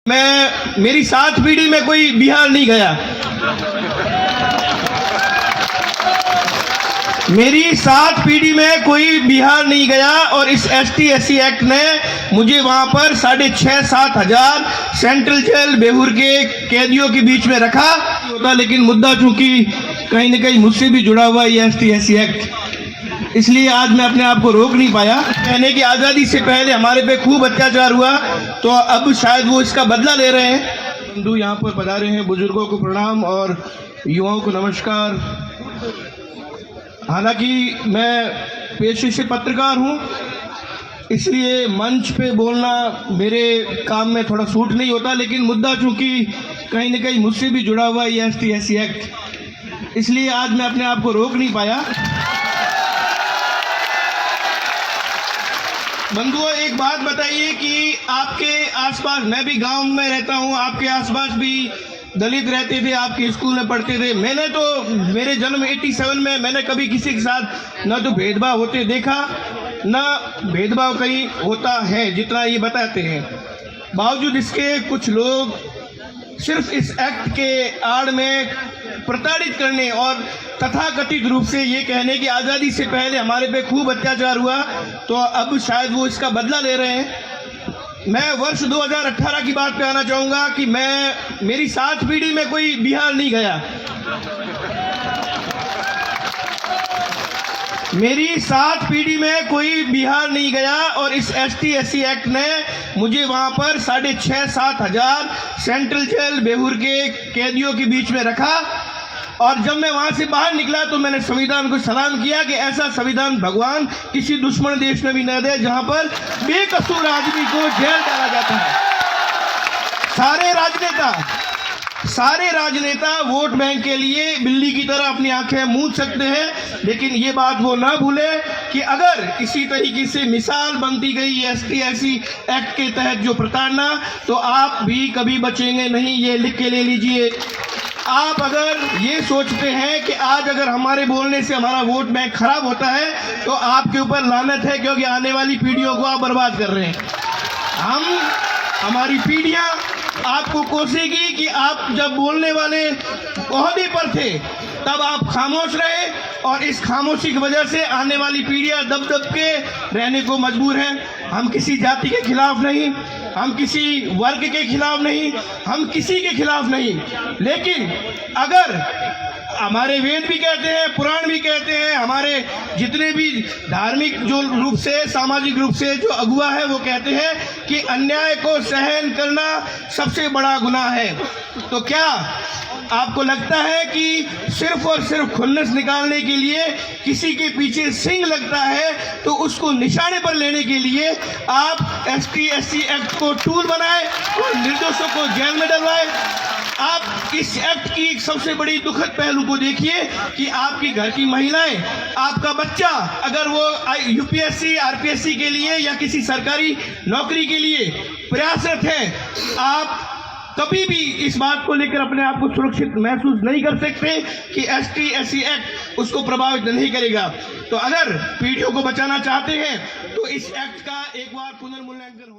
मेरी 7 पीढ़ी में कोई बिहार नहीं गया। मेरी 7 पीढ़ी में कोई बिहार नहीं गया और इस ST/SC एक्ट ने मुझे वहां पर 6,500-7 हजार सेंट्रल जेल बेहूर के कैदियों के बीच में रखा होता, लेकिन मुद्दा चूंकि कहीं न कहीं मुझसे भी जुड़ा हुआ ये ST/SC एक्ट, इसलिए आज मैं अपने आप को रोक नहीं पाया। कहने की आज़ादी से पहले हमारे पे खूब अत्याचार हुआ, तो अब शायद वो इसका बदला ले रहे हैं। बंधु यहाँ पर पधारे हैं, बुजुर्गों को प्रणाम और युवाओं को नमस्कार। हालांकि मैं पेशे से पत्रकार हूँ, इसलिए मंच पे बोलना मेरे काम में थोड़ा सूट नहीं होता, लेकिन मुद्दा चूंकि कहीं न कहीं मुझसे भी जुड़ा हुआ ये ST/SC एक्ट, इसलिए आज मैं अपने आप को रोक नहीं पाया। बंधुओं, एक बात बताइए कि आपके आसपास, मैं भी गांव में रहता हूं, आपके आसपास भी दलित रहते थे, आपके स्कूल में पढ़ते थे। मैंने तो मेरे जन्म 87 में मैंने कभी किसी के साथ न तो भेदभाव होते देखा, न भेदभाव कहीं होता है जितना ये बताते हैं। बावजूद इसके कुछ लोग सिर्फ इस एक्ट के आड़ में प्रताड़ित करने और तथाकथित रूप से ये कहने की आज़ादी से पहले हमारे पे खूब अत्याचार हुआ, तो अब शायद वो इसका बदला ले रहे हैं। मैं वर्ष 2018 की बात पे आना चाहूँगा कि मेरी 7 पीढ़ी में कोई बिहार नहीं गया। मेरी 7 पीढ़ी में कोई बिहार नहीं गया और इस ST/SC एक्ट ने मुझे वहां पर 6,500-7 हजार सेंट्रल जेल बेहूर के कैदियों के बीच में रखा। और जब मैं वहां से बाहर निकला तो मैंने संविधान को सलाम किया कि ऐसा संविधान भगवान किसी दुश्मन देश में भी न दे जहां पर बेकसूर आदमी को जेल डाला जाता है। सारे राजनेता वोट बैंक के लिए बिल्ली की तरह अपनी आंखें मूंद सकते हैं, लेकिन ये बात वो ना भूले कि अगर इसी तरीके से मिसाल बनती गई ST/SC एक्ट के तहत जो प्रताड़ना, तो आप भी कभी बचेंगे नहीं। ये लिख के ले लीजिए। आप अगर ये सोचते हैं कि आज अगर हमारे बोलने से हमारा वोट बैंक खराब होता है, तो आपके ऊपर लानत है, क्योंकि आने वाली पीढ़ियों को आप बर्बाद कर रहे हैं। हमारी पीढ़ियां आपको कोसेगी कि आप जब बोलने वाले ओहदे पर थे तब आप खामोश रहे, और इस खामोशी की वजह से आने वाली पीढ़ियां दब दब के रहने को मजबूर हैं। हम किसी जाति के खिलाफ नहीं, हम किसी वर्ग के खिलाफ नहीं, हम किसी के खिलाफ नहीं, लेकिन अगर हमारे वेद भी कहते हैं, पुराण भी कहते हैं, हमारे जितने भी धार्मिक जो रूप से, सामाजिक रूप से जो अगुआ है, वो कहते हैं कि अन्याय को सहन करना सबसे बड़ा गुनाह है। तो क्या आपको लगता है कि सिर्फ और सिर्फ खुन्नस निकालने के लिए किसी के पीछे सिंग लगता है, तो उसको निशाने पर लेने के लिए आप ST/SC एक्ट को टूल बनाए और निर्दोषों को जेल में डलवाए? आप इस एक्ट की एक सबसे बड़ी दुखद पहलू को देखिए कि आपकी घर की महिलाएं, आपका बच्चा अगर वो UPSC RPSC के लिए या किसी सरकारी नौकरी के लिए प्रयासरत है, आप कभी भी इस बात को लेकर अपने आप को सुरक्षित महसूस नहीं कर सकते कि ST/SC एक्ट उसको प्रभावित नहीं करेगा। तो अगर पीढ़ियों को बचाना चाहते हैं तो इस एक्ट का एक बार पुनर्मूल्यांकन